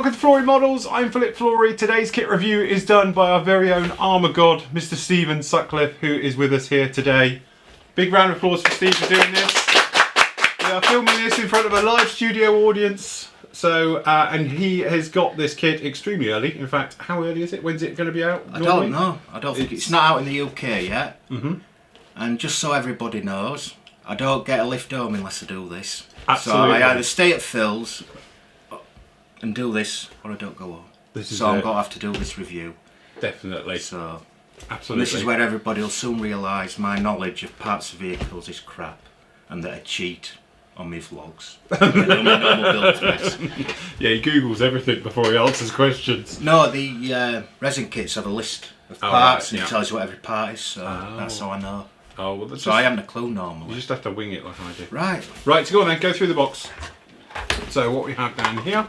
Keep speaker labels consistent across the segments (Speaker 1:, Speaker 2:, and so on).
Speaker 1: welcome to Flory Models. I'm Philip Flory. Today's kit review is done by our very own armour god, Mr. Stephen Sutcliffe, who is with us here today. Big round of applause for Steve for doing this. We are filming this in front of a live studio audience. So, and he has got this kit extremely early. In fact, how early is it? When's it going to be out?
Speaker 2: I don't know. I don't think it's not out in the UK yet. And just so everybody knows, I don't get a lift home unless I do this.
Speaker 1: Absolutely.
Speaker 2: So I either stay at Phil's and do this, or I don't go home. So I'm going to have to do this review.
Speaker 1: Definitely.
Speaker 2: So,
Speaker 1: absolutely.
Speaker 2: and this is where everybody will soon realise my knowledge of parts of vehicles is crap, and that I cheat on my vlogs.
Speaker 1: Yeah, he Googles everything before he answers questions.
Speaker 2: No, the resin kits have a list of parts, and it tells you what every part is, so that's how I know.
Speaker 1: Oh, well,
Speaker 2: so I haven't a clue normally.
Speaker 1: You just have to wing it like I do.
Speaker 2: Right.
Speaker 1: Right, so go on then, go through the box. So what we have down here.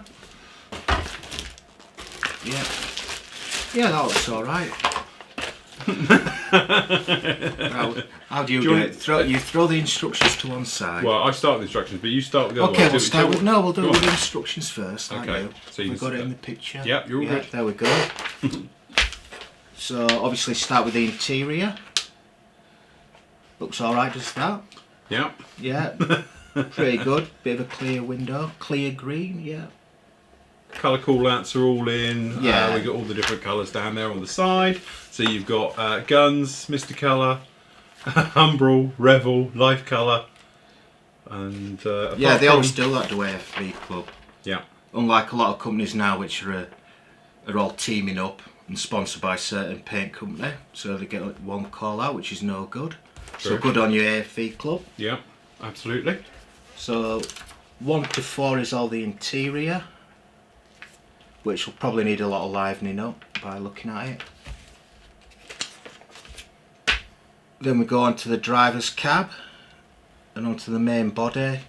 Speaker 2: Yeah. Yeah, that looks alright. How do you do it? You throw the instructions to one side.
Speaker 1: Well, I start with the instructions, but you start with the other
Speaker 2: one. Okay,
Speaker 1: we'll
Speaker 2: start with... No, we'll do it with the instructions first.
Speaker 1: Okay.
Speaker 2: So we've got it in the picture.
Speaker 1: Yep, you're all good.
Speaker 2: There we go. So, obviously start with the interior. Looks alright, just that.
Speaker 1: Yep.
Speaker 2: Yeah. Pretty good. Bit of a clear window. Clear green, yeah.
Speaker 1: Colour call-outs are all in.
Speaker 2: Yeah.
Speaker 1: We've got all the different colours down there on the side. So you've got Guns, Mr. Colour, Umbral, Revel, Life Colour, and
Speaker 2: yeah, they always do that to AFV Club.
Speaker 1: Yeah.
Speaker 2: Unlike a lot of companies now, which are all teaming up and sponsored by a certain paint company, so they get one call out, which is no good.
Speaker 1: True.
Speaker 2: So good on your AFV Club.
Speaker 1: Yeah, absolutely.
Speaker 2: So 1 to 4 is all the interior, which will probably need a lot of livening up by looking at it. Then we go on to the driver's cab and onto the main body,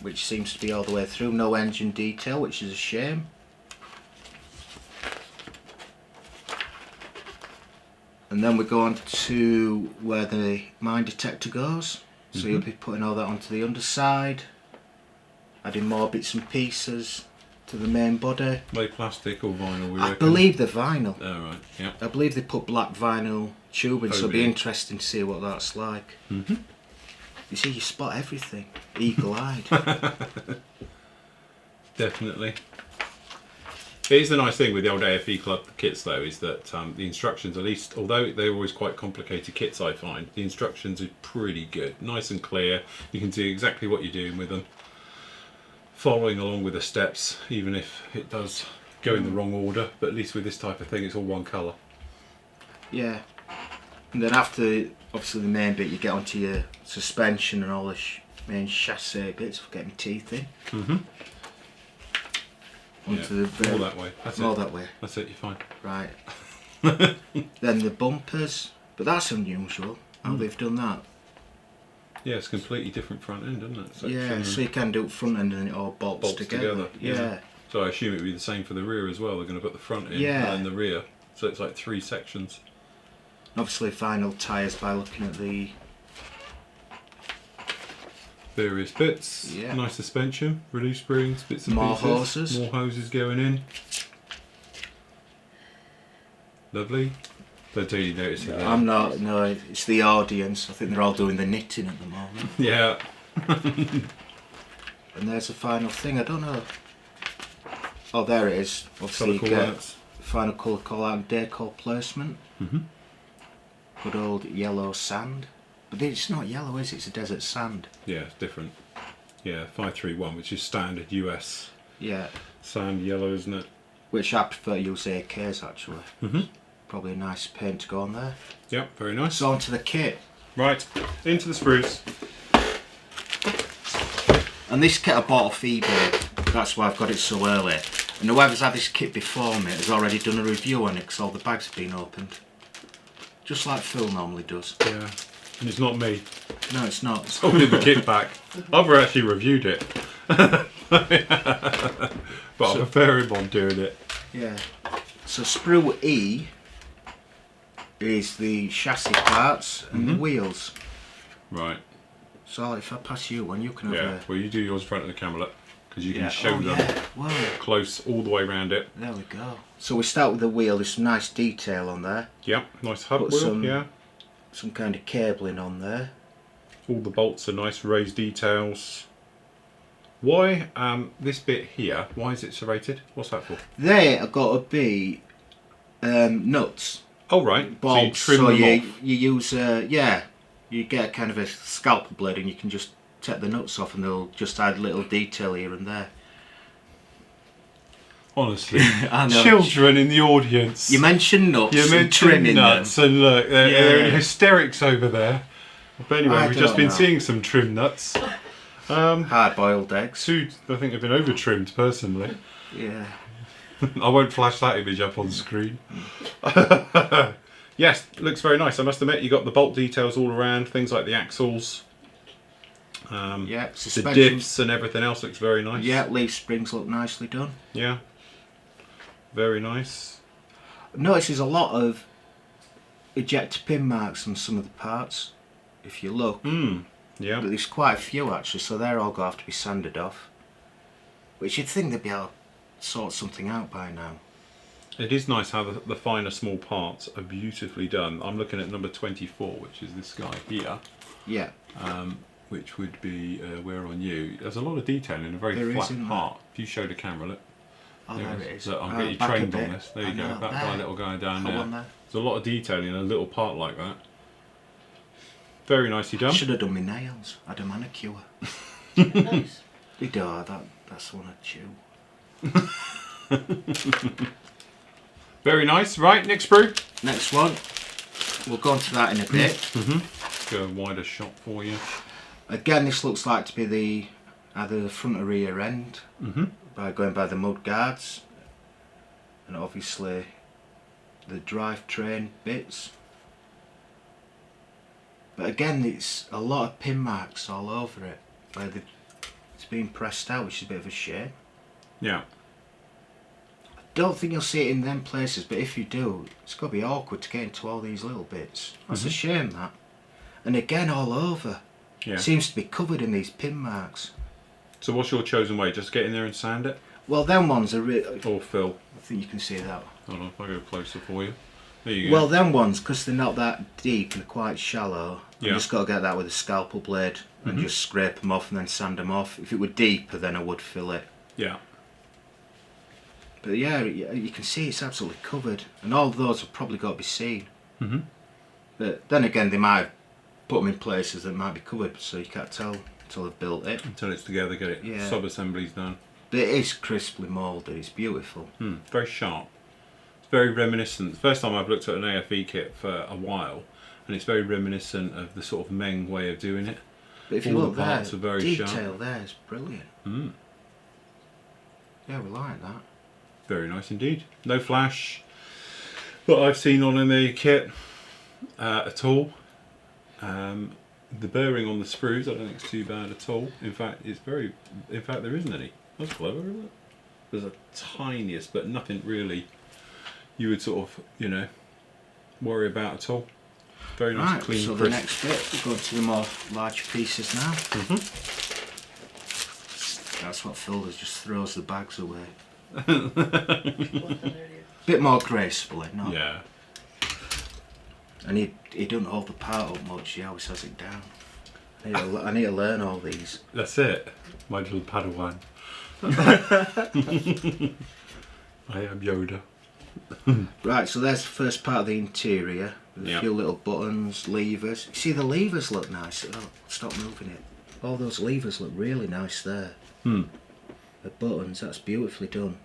Speaker 2: which seems to be all the way through. No engine detail, which is a shame. And then we go on to where the mine detector goes. So you'll be putting all that onto the underside, adding more bits and pieces to the main body.
Speaker 1: Like plastic or vinyl,
Speaker 2: I believe the vinyl.
Speaker 1: Oh, right, yeah.
Speaker 2: I believe they put black vinyl tubing, so it'll be interesting to see what that's like. You see, you spot everything, eagle-eyed.
Speaker 1: Definitely. It is the nice thing with the old AFV Club kits, though, is that the instructions, at least, although they're always quite complicated kits, I find, the instructions are pretty good. Nice and clear. You can see exactly what you're doing with them. Following along with the steps, even if it does go in the wrong order, but at least with this type of thing, it's all one colour.
Speaker 2: Yeah. And then after, obviously, the main bit, you get onto your suspension and all the main chassis bits for getting teeth in. Onto the
Speaker 1: all that way. That's
Speaker 2: all
Speaker 1: it.
Speaker 2: That way.
Speaker 1: That's it. You're fine.
Speaker 2: Right. Then the bumpers, but that's unusual. How they've done that.
Speaker 1: Yeah, it's completely different front end, isn't it? Section
Speaker 2: yeah, so you can do it front end and it all bolts together. Yeah.
Speaker 1: So I assume it would be the same for the rear as well. They're going to put the front in and then the rear. So it's like 3 sections.
Speaker 2: Obviously final tyres by looking at the
Speaker 1: various bits.
Speaker 2: Yeah.
Speaker 1: Nice suspension, release springs, bits and pieces.
Speaker 2: Hoses.
Speaker 1: More hoses going in. Lovely. Don't tell you noticing that.
Speaker 2: I'm not, no, it's the audience. I think they're all doing the knitting at the moment.
Speaker 1: Yeah.
Speaker 2: And there's the final thing, I don't know. Oh, there it is. Obviously you get final colour call out and decor placement. Good old yellow sand. But it's not yellow, is it? It's a desert sand.
Speaker 1: Yeah, it's different. Yeah, 531, which is standard US.
Speaker 2: Yeah.
Speaker 1: Sand yellow, isn't it?
Speaker 2: Which I prefer to use AKs actually. Probably a nice paint to go on there.
Speaker 1: Yep, very nice.
Speaker 2: So onto the kit.
Speaker 1: Right, into the sprues.
Speaker 2: And this kit I bought off eBay. That's why I've got it so early. And whoever's had this kit before me has already done a review on it because all the bags have been opened. Just like Phil normally does.
Speaker 1: Yeah. And it's not me.
Speaker 2: No, it's not.
Speaker 1: It's holding the kit back. I've actually reviewed it. But I prefer him on doing it.
Speaker 2: Yeah. So Sprue E is the chassis parts and the wheels.
Speaker 1: Right.
Speaker 2: So if I pass you one, you can have
Speaker 1: well, you do yours in front of the camera, look. because you can show them
Speaker 2: Wow.
Speaker 1: close all the way around it.
Speaker 2: There we go. So we start with the wheel. There's some nice detail on there.
Speaker 1: Yeah, nice hub
Speaker 2: Put
Speaker 1: wheel.
Speaker 2: some kind of cabling on there.
Speaker 1: All the bolts are nice raised details. Why this bit here? Why is it serrated? What's that for?
Speaker 2: They are got to be nuts.
Speaker 1: Oh right,
Speaker 2: Bolts.
Speaker 1: so you trim them off.
Speaker 2: You use you get kind of a scalpel blade and you can just take the nuts off and they'll just add little detail here and there.
Speaker 1: Honestly,
Speaker 2: I know.
Speaker 1: children in the audience.
Speaker 2: You mentioned nuts.
Speaker 1: You
Speaker 2: and
Speaker 1: mentioned
Speaker 2: trimming
Speaker 1: nuts,
Speaker 2: them.
Speaker 1: and look, they're in hysterics over there. But anyway,
Speaker 2: I
Speaker 1: we've just been
Speaker 2: don't know.
Speaker 1: seeing some trim nuts.
Speaker 2: Hard-boiled eggs.
Speaker 1: Two, I think, have been over trimmed personally.
Speaker 2: Yeah.
Speaker 1: I won't flash that image up on screen. Yes, looks very nice. I must admit, you got the bolt details all around, things like the axles.
Speaker 2: Yeah.
Speaker 1: The
Speaker 2: Suspension.
Speaker 1: diffs and everything else looks very nice.
Speaker 2: Yeah. Leaf springs look nicely done.
Speaker 1: Yeah. Very nice.
Speaker 2: Notice there's a lot of ejector pin marks on some of the parts. If you look.
Speaker 1: Yeah.
Speaker 2: But there's quite a few actually, so they're all going to have to be sanded off. Which you'd think they'd be able to sort something out by now.
Speaker 1: It is nice how the finer small parts are beautifully done. I'm looking at number 24, which is this guy here.
Speaker 2: Yeah.
Speaker 1: Which would be where on you. There's a lot of detail in a very
Speaker 2: There is,
Speaker 1: flat
Speaker 2: isn't
Speaker 1: part. If you show the camera, look.
Speaker 2: Oh, there it is.
Speaker 1: Look, I'll get you
Speaker 2: back a
Speaker 1: trained on
Speaker 2: bit.
Speaker 1: this. There you
Speaker 2: I
Speaker 1: go.
Speaker 2: know,
Speaker 1: That
Speaker 2: there.
Speaker 1: guy little guy down
Speaker 2: That
Speaker 1: there.
Speaker 2: one there.
Speaker 1: There's a lot of detail in a little part like that. Very nicely done.
Speaker 2: Should have done my nails. I had a manicure.
Speaker 3: Nice.
Speaker 2: They do. That's one I chew.
Speaker 1: Very nice. Right, next Sprue.
Speaker 2: Next one. We'll go on to that in a bit.
Speaker 1: Go a wider shot for you.
Speaker 2: Again, this looks like to be either the front or rear end by going by the mud guards, and obviously the drivetrain bits. But again, it's a lot of pin marks all over it where it's been pressed out, which is a bit of a shame.
Speaker 1: Yeah.
Speaker 2: Don't think you'll see it in them places, but if you do, it's got to be awkward to get into all these little bits. That's a shame, that. And again, all over.
Speaker 1: Yeah.
Speaker 2: Seems to be covered in these pin marks.
Speaker 1: So what's your chosen way? Just get in there and sand it?
Speaker 2: Well, them ones are really...
Speaker 1: Or fill?
Speaker 2: I think you can see that.
Speaker 1: Hold on, I'll go closer for you. There you go.
Speaker 2: Well, them ones, because they're not that deep and quite shallow, you
Speaker 1: Yeah.
Speaker 2: just got to get that with a scalpel blade and just scrape them off and then sand them off. If it were deeper, then I would fill it.
Speaker 1: Yeah.
Speaker 2: But yeah, you can see it's absolutely covered, and all of those have probably got to be seen. But then again, they might have put them in places that might be covered, so you can't tell until they've built it.
Speaker 1: Until it's together, get it
Speaker 2: Yeah.
Speaker 1: sub-assemblies done.
Speaker 2: But it is crisply moulded, it's beautiful.
Speaker 1: Very sharp. It's very reminiscent. The first time I've looked at an AFV kit for a while, and it's very reminiscent of the sort of Meng way of doing it.
Speaker 2: But if you
Speaker 1: All the
Speaker 2: look there,
Speaker 1: parts are very
Speaker 2: detail
Speaker 1: sharp.
Speaker 2: there is brilliant. Yeah, we like that.
Speaker 1: Very nice indeed. No flash that I've seen on any kit at all. The bearing on the sprues, I don't think it's too bad at all. In fact, there isn't any. That's clever, isn't it? There's a tiniest, but nothing really you would sort of, worry about at all. Very nice,
Speaker 2: Right,
Speaker 1: clean,
Speaker 2: so
Speaker 1: crisp.
Speaker 2: the next bit, we go to the more large pieces now. That's what Phil does, just throws the bags away. Bit more gracefully, no?
Speaker 1: Yeah.
Speaker 2: And he doesn't hold the part up much, he always has it down. I need to learn all these.
Speaker 1: That's it. My little Padawan. I am Yoda.
Speaker 2: Right, so there's the first part of the interior, with a
Speaker 1: Yeah.
Speaker 2: few little buttons, levers. See, the levers look nice. Oh, stop moving it. All those levers look really nice there. The buttons, that's beautifully done.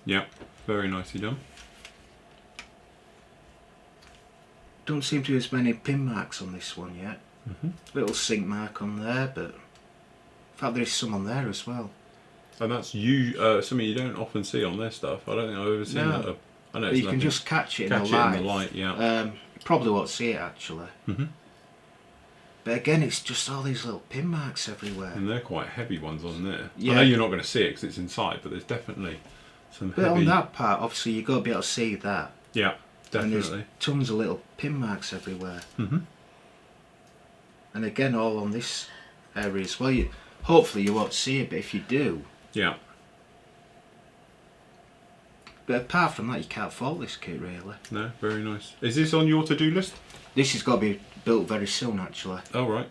Speaker 1: Yeah, very nicely done.
Speaker 2: Don't seem to be as many pin marks on this one yet. Little sink mark on there, but in fact there is some on there as well.
Speaker 1: And that's something you don't often see on their stuff. I don't think I've ever seen
Speaker 2: No.
Speaker 1: that. I know
Speaker 2: But
Speaker 1: it's
Speaker 2: you can
Speaker 1: nothing.
Speaker 2: just catch it in the
Speaker 1: Catch
Speaker 2: light.
Speaker 1: it in the light, yeah.
Speaker 2: You probably won't see it actually. But again, it's just all these little pin marks everywhere.
Speaker 1: And they're quite heavy ones on there.
Speaker 2: Yeah.
Speaker 1: I know you're not going to see it because it's inside, but there's definitely some
Speaker 2: But
Speaker 1: heavy...
Speaker 2: on that part, obviously you've got to be able to see that.
Speaker 1: Yeah,
Speaker 2: And
Speaker 1: definitely.
Speaker 2: there's tons of little pin marks everywhere. And again, all on this area as well. Hopefully you won't see it, but if you do,
Speaker 1: Yeah.
Speaker 2: But apart from that, you can't fault this kit really.
Speaker 1: No, very nice. Is this on your to-do list?
Speaker 2: This has got to be built very soon actually.
Speaker 1: Oh, right.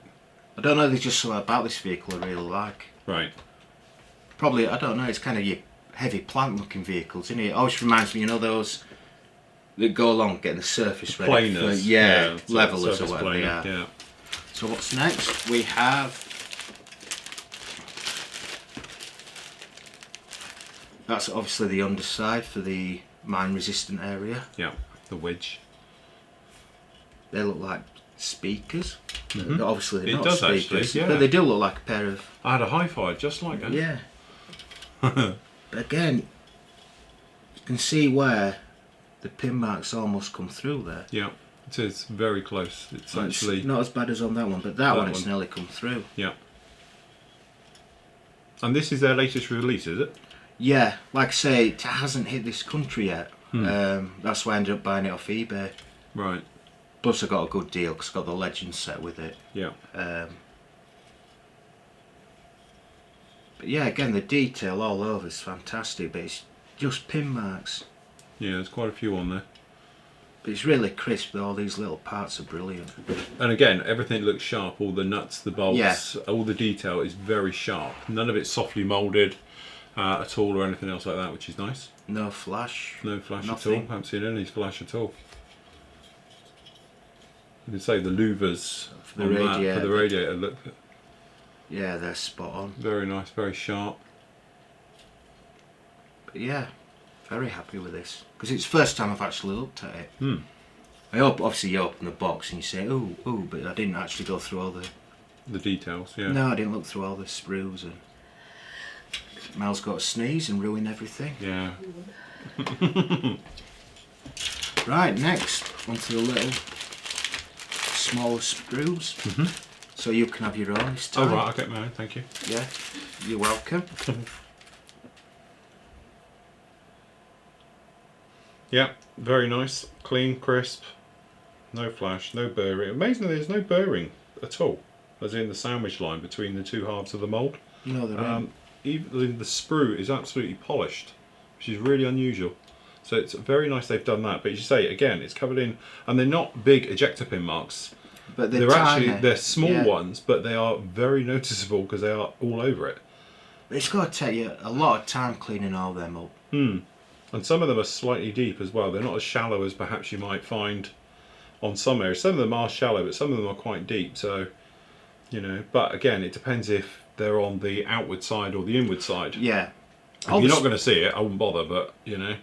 Speaker 2: I don't know, there's just something about this vehicle I really like.
Speaker 1: Right.
Speaker 2: Probably, I don't know, it's kind of your heavy plant looking vehicles, isn't it? It always reminds me, you know, those that go along getting the surface ready for,
Speaker 1: Planers.
Speaker 2: levelers or
Speaker 1: surface
Speaker 2: whatever they
Speaker 1: planer,
Speaker 2: are.
Speaker 1: yeah.
Speaker 2: So what's next? We have... That's obviously the underside for the mine resistant area.
Speaker 1: Yeah, the wedge.
Speaker 2: They look like speakers.
Speaker 1: Mhm.
Speaker 2: Obviously they're
Speaker 1: It
Speaker 2: not
Speaker 1: does
Speaker 2: speakers,
Speaker 1: actually, yeah.
Speaker 2: but they do look like a pair of...
Speaker 1: I had a hi-fi just like that.
Speaker 2: Yeah. But again, you can see where the pin marks almost come through there.
Speaker 1: Yeah, it is very close. It's
Speaker 2: So
Speaker 1: actually...
Speaker 2: it's not as bad as on that one, but that one it's nearly come through.
Speaker 1: Yeah. And this is their latest release, is it?
Speaker 2: Yeah, like I say, it hasn't hit this country yet. That's why I ended up buying it off eBay.
Speaker 1: Right.
Speaker 2: Plus I got a good deal because I got the Legend set with it.
Speaker 1: Yeah.
Speaker 2: But yeah, again, the detail all over is fantastic, but it's just pin marks.
Speaker 1: Yeah, there's quite a few on there.
Speaker 2: But it's really crisp, all these little parts are brilliant.
Speaker 1: And again, everything looks sharp. All the nuts, the bolts,
Speaker 2: Yeah.
Speaker 1: all the detail is very sharp. None of it's softly moulded at all or anything else like that, which is nice.
Speaker 2: No flash.
Speaker 1: No flash
Speaker 2: Nothing.
Speaker 1: at all. Haven't seen any flash at all. You can say the louvers
Speaker 2: For the
Speaker 1: on that,
Speaker 2: radiator.
Speaker 1: for the radiator look
Speaker 2: Yeah, they're spot on.
Speaker 1: very nice, very sharp.
Speaker 2: But yeah, very happy with this. Because it's the first time I've actually looked at it.
Speaker 1: Hmm.
Speaker 2: Obviously you open the box and you say, ooh, but I didn't actually go through all the...
Speaker 1: The details, yeah.
Speaker 2: No, I didn't look through all the sprues and... Mel's got to sneeze and ruin everything.
Speaker 1: Yeah.
Speaker 2: Right, next, onto the little smaller sprues. So you can have your own this
Speaker 1: Oh
Speaker 2: time.
Speaker 1: right, I'll get mine, thank you.
Speaker 2: Yeah, you're welcome.
Speaker 1: Yeah, very nice, clean, crisp, no flash, no burring. Amazingly, there's no burring at all, as in the sandwich line between the two halves of the mould.
Speaker 2: No, they're in.
Speaker 1: Even the sprue is absolutely polished, which is really unusual. So it's very nice they've done that. But as you say, again, it's covered in, and they're not big ejector pin marks.
Speaker 2: But
Speaker 1: They're
Speaker 2: tiny.
Speaker 1: actually small
Speaker 2: Yeah.
Speaker 1: ones, but they are very noticeable because they are all over it.
Speaker 2: It's got to take you a lot of time cleaning all them up.
Speaker 1: And some of them are slightly deep as well. They're not as shallow as perhaps you might find on some areas. Some of them are shallow, but some of them are quite deep. So, you know, but again, it depends if they're on the outward side or the inward side.
Speaker 2: Yeah.
Speaker 1: If you're not going to see it, I wouldn't bother, but, you know.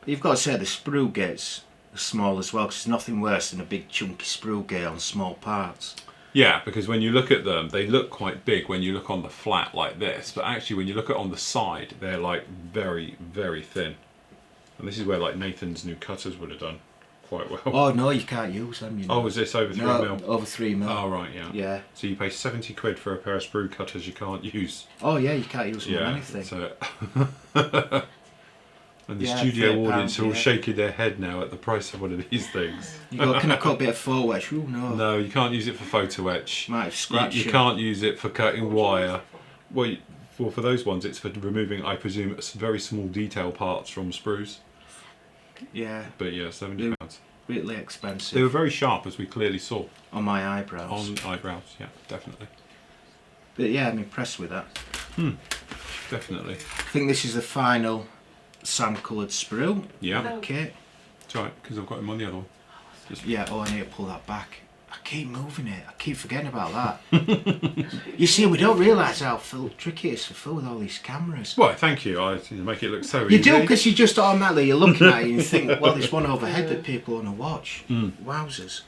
Speaker 2: You've got to say the sprue gates are small as well, because there's nothing worse than a big chunky sprue gate on small parts.
Speaker 1: Yeah, because when you look at them, they look quite big when you look on the flat like this, but actually when you look at on the side, they're like very, very thin. And this is where like Nathan's new cutters would have done quite well.
Speaker 2: Oh no, you can't use them. You know.
Speaker 1: Oh, is this over 3
Speaker 2: no,
Speaker 1: mil?
Speaker 2: over 3 mil.
Speaker 1: Oh, right, yeah.
Speaker 2: Yeah.
Speaker 1: So you pay 70 quid for a pair of sprue cutters you can't use.
Speaker 2: Oh yeah, you can't use them on anything.
Speaker 1: So and the
Speaker 2: Yeah,
Speaker 1: studio
Speaker 2: £3,
Speaker 1: audience are all
Speaker 2: yeah.
Speaker 1: shaking their head now at the price of one of these things.
Speaker 2: You go, can I cut a bit of faux etch? Ooh, no.
Speaker 1: No, you can't use it for photo etch.
Speaker 2: Might have scratched
Speaker 1: You can't use it for cutting wire. Well, for those ones, it's for removing, I presume, very small detail parts from sprues.
Speaker 2: Yeah,
Speaker 1: But yeah, £70.
Speaker 2: really expensive.
Speaker 1: They were very sharp, as we clearly saw
Speaker 2: on my eyebrows.
Speaker 1: on eyebrows. Yeah, definitely,
Speaker 2: But yeah, I'm impressed with that.
Speaker 1: definitely.
Speaker 2: I think this is the final sand coloured sprue.
Speaker 1: Yeah,
Speaker 2: Okay.
Speaker 1: it's alright because I've got him on the other one.
Speaker 2: Yeah, oh, I need to pull that back. I keep moving it. I keep forgetting about that. You see, we don't realise how tricky it is to fill with all these cameras.
Speaker 1: Well, thank you. You make it look so
Speaker 2: You
Speaker 1: easy.
Speaker 2: do, because you just automatically, you're looking at it and you think, well, there's one overhead that people want to watch. Wowzers.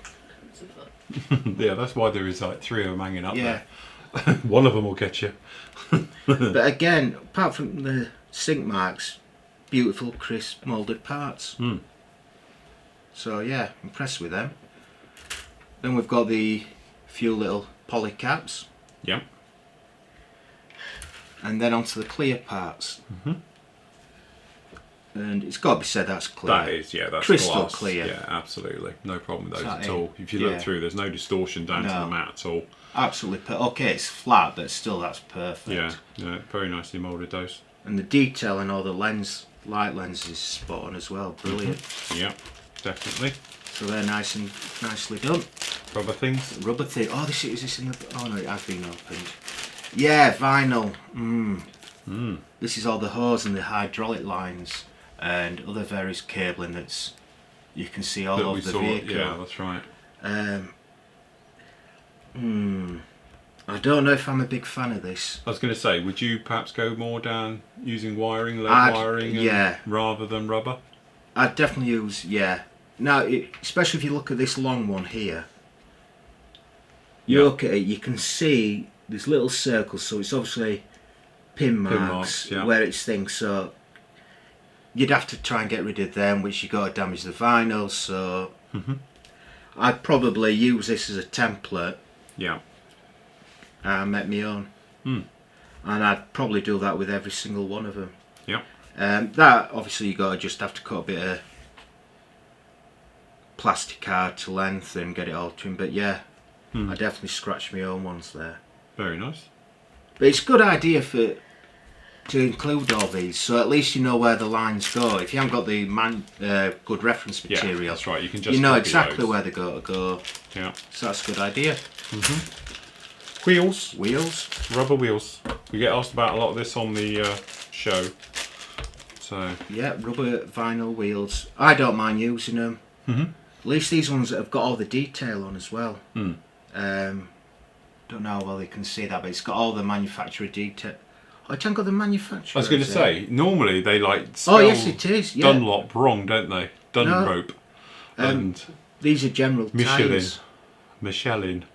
Speaker 1: Yeah, that's why there is like 3 of them hanging up
Speaker 2: Yeah.
Speaker 1: there. One of them will get you.
Speaker 2: But again, apart from the sink marks, beautiful, crisp, moulded parts. So yeah, impressed with them. Then we've got the few little poly caps.
Speaker 1: Yeah.
Speaker 2: And then onto the clear parts. And it's got to be said that's clear.
Speaker 1: That is, yeah, that's
Speaker 2: crystal
Speaker 1: glass.
Speaker 2: clear.
Speaker 1: Yeah, absolutely. No problem with those
Speaker 2: Is that
Speaker 1: at
Speaker 2: it?
Speaker 1: all. If you look
Speaker 2: Yeah.
Speaker 1: through, there's no distortion down to
Speaker 2: No.
Speaker 1: the mat at all.
Speaker 2: Absolutely. Okay, it's flat, but still that's perfect.
Speaker 1: Yeah, yeah, very nicely moulded those.
Speaker 2: And the detail and all the light lenses is spot on as well. Brilliant.
Speaker 1: Yeah, definitely.
Speaker 2: So they're nice and nicely done.
Speaker 1: Rubber things.
Speaker 2: Rubber thing. Oh, this is this in the. Oh no, it has been opened. Yeah, vinyl. This is all the hose and the hydraulic lines and other various cabling that's you can see all over the vehicle.
Speaker 1: Yeah, that's right.
Speaker 2: I don't know if I'm a big fan of this.
Speaker 1: I was going to say, would you perhaps go more down using wiring, lead wiring, rather than rubber?
Speaker 2: I'd definitely use, Now, especially if you look at this long one here, you look at it, you can see there's little circles, so it's obviously pin marks where it's things, so you'd have to try and get rid of them, which you got to damage the vinyl, so I'd probably use this as a template.
Speaker 1: Yeah.
Speaker 2: And make my own. And I'd probably do that with every single one of them.
Speaker 1: Yeah.
Speaker 2: That obviously you got to just have to cut a bit of plastic card to length and get it all trimmed. But yeah, I definitely scratch my own ones there.
Speaker 1: Very nice.
Speaker 2: But it's a good idea to include all these, so at least you know where the lines go. If you haven't got the good reference material,
Speaker 1: that's right. You can just
Speaker 2: know
Speaker 1: copy
Speaker 2: exactly
Speaker 1: those.
Speaker 2: where they got to go.
Speaker 1: Yeah.
Speaker 2: So that's a good idea.
Speaker 1: Wheels. Rubber wheels. We get asked about a lot of this on the show. So.
Speaker 2: Yeah, rubber vinyl wheels. I don't mind using them. At least these ones that have got all the detail on as well. Don't know how well they can see that, but it's got all the manufacturer detail. Oh, it hasn't got the manufacturer.
Speaker 1: I was going to say, normally they like spell
Speaker 2: oh yes, it is. Yeah.
Speaker 1: Dunlop wrong, don't they? Dunrope. And
Speaker 2: these are general tyres.
Speaker 1: Michelin.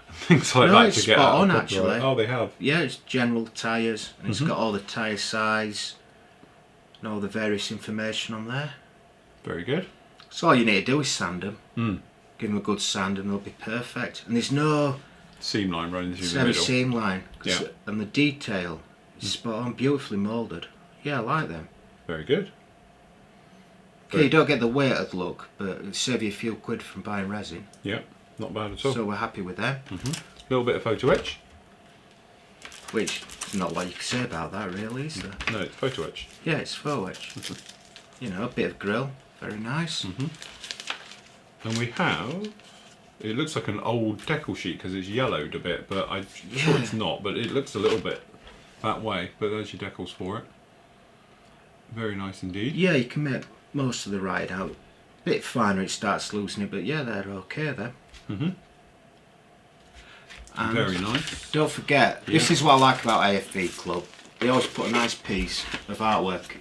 Speaker 1: Things like that
Speaker 2: it's
Speaker 1: to get
Speaker 2: spot
Speaker 1: out
Speaker 2: on
Speaker 1: of
Speaker 2: actually.
Speaker 1: copyright. Oh, they have.
Speaker 2: Yeah, it's general tyres, and it's got all the tyre size and all the various information on there.
Speaker 1: Very good.
Speaker 2: So all you need to do is sand them. Give them a good sand, and they'll be perfect. And there's no
Speaker 1: seam line running through the
Speaker 2: heavy
Speaker 1: middle.
Speaker 2: seam line.
Speaker 1: Yeah.
Speaker 2: And the detail is spot on, beautifully moulded. Yeah, I like them.
Speaker 1: Very good.
Speaker 2: Okay, you don't get the weighted look, but it'll save you a few quid from buying resin.
Speaker 1: Yeah, not bad at all.
Speaker 2: So we're happy with them.
Speaker 1: A little bit of photo etch.
Speaker 2: Which is not what you can say about that, really, is there?
Speaker 1: No, it's photo etch.
Speaker 2: Yeah, it's faux etch. You know, a bit of grill, very nice.
Speaker 1: And we have. It looks like an old decal sheet because it's yellowed a bit, but I'm sure it's not. But it looks a little bit that way. But there's your decals for it. Very nice indeed.
Speaker 2: Yeah, you can make most of the ride out. Bit finer, it starts losing it, but yeah, they're okay then. And
Speaker 1: very nice.
Speaker 2: don't forget, this is what I like about AFV Club. They always put a nice piece of artwork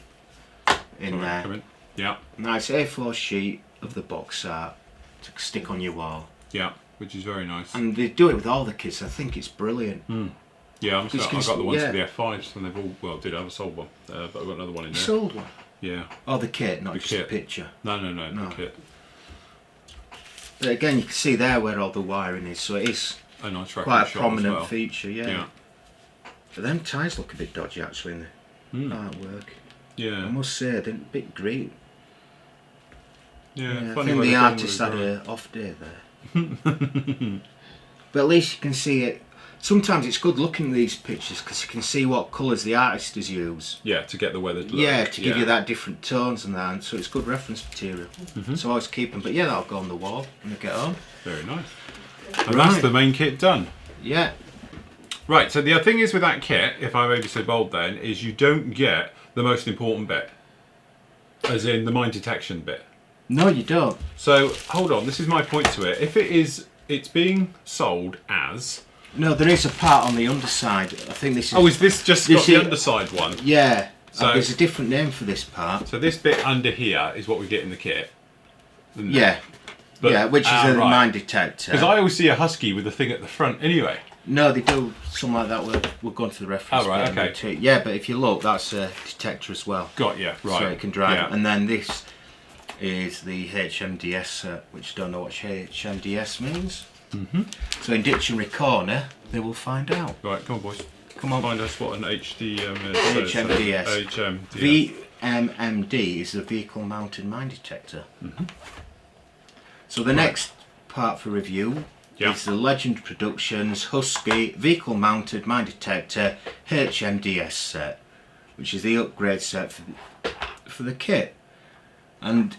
Speaker 2: in there.
Speaker 1: Come in. Yeah.
Speaker 2: Nice A4 sheet of the box art to stick on your wall.
Speaker 1: Yeah, which is very nice.
Speaker 2: And they do it with all the kits. I think it's brilliant.
Speaker 1: Yeah, I've got the ones
Speaker 2: yeah.
Speaker 1: for the F5s, and they've all, well, did have a sold one, but I've got another one in there.
Speaker 2: Sold one?
Speaker 1: Yeah.
Speaker 2: Oh, the kit, not
Speaker 1: The
Speaker 2: just
Speaker 1: kit.
Speaker 2: the picture.
Speaker 1: No, the kit.
Speaker 2: But again, you can see there where all the wiring is, so it is
Speaker 1: A nice
Speaker 2: quite a
Speaker 1: reference shot
Speaker 2: prominent
Speaker 1: as well.
Speaker 2: feature, yeah. But them tyres look a bit dodgy actually in the artwork.
Speaker 1: Yeah.
Speaker 2: I must say, they're a bit green.
Speaker 1: Yeah,
Speaker 2: Yeah, I
Speaker 1: funny
Speaker 2: think
Speaker 1: where
Speaker 2: the
Speaker 1: they've gone
Speaker 2: artist
Speaker 1: with
Speaker 2: had
Speaker 1: it,
Speaker 2: an off day there. But at least you can see it. Sometimes it's good looking at these pictures because you can see what colours the artist has used.
Speaker 1: Yeah, to get the weathered look.
Speaker 2: Yeah, to give you that different tones and that, and so it's good reference material. So I always keep them. But yeah, that'll go on the wall when I get home.
Speaker 1: Very nice. And that's the main kit done.
Speaker 2: Yeah.
Speaker 1: Right, so the other thing is with that kit, if I may be so bold then, is you don't get the most important bit. As in the mine detection bit.
Speaker 2: No, you don't.
Speaker 1: So, hold on, this is my point to it. If it's being sold as...
Speaker 2: No, there is a part on the underside. I think this is...
Speaker 1: Oh, is this just got the underside one?
Speaker 2: Yeah.
Speaker 1: So
Speaker 2: there's a different name for this part.
Speaker 1: So this bit under here is what we get in the kit.
Speaker 2: Yeah.
Speaker 1: But,
Speaker 2: yeah, which is a mine detector.
Speaker 1: Because I always see a Husky with the thing at the front anyway.
Speaker 2: No, they do something like that. We'll go into the reference.
Speaker 1: Oh, right, okay.
Speaker 2: Yeah, but if you look, that's a detector as well.
Speaker 1: Got you, right.
Speaker 2: So it can drive.
Speaker 1: Yeah.
Speaker 2: And then this is the HMDS set, which I don't know what HMDS means. So in Dictionary Corner, they will find out.
Speaker 1: Right, come on, boys.
Speaker 2: Come on.
Speaker 1: Find us what an HDM is.
Speaker 2: HMDS.
Speaker 1: HMDS.
Speaker 2: VMMD is the Vehicle Mounted Mine Detector. So the next part for review
Speaker 1: Yeah.
Speaker 2: It's the Legend Productions Husky Vehicle Mounted Mine Detector HMDS set, which is the upgrade set for the kit. And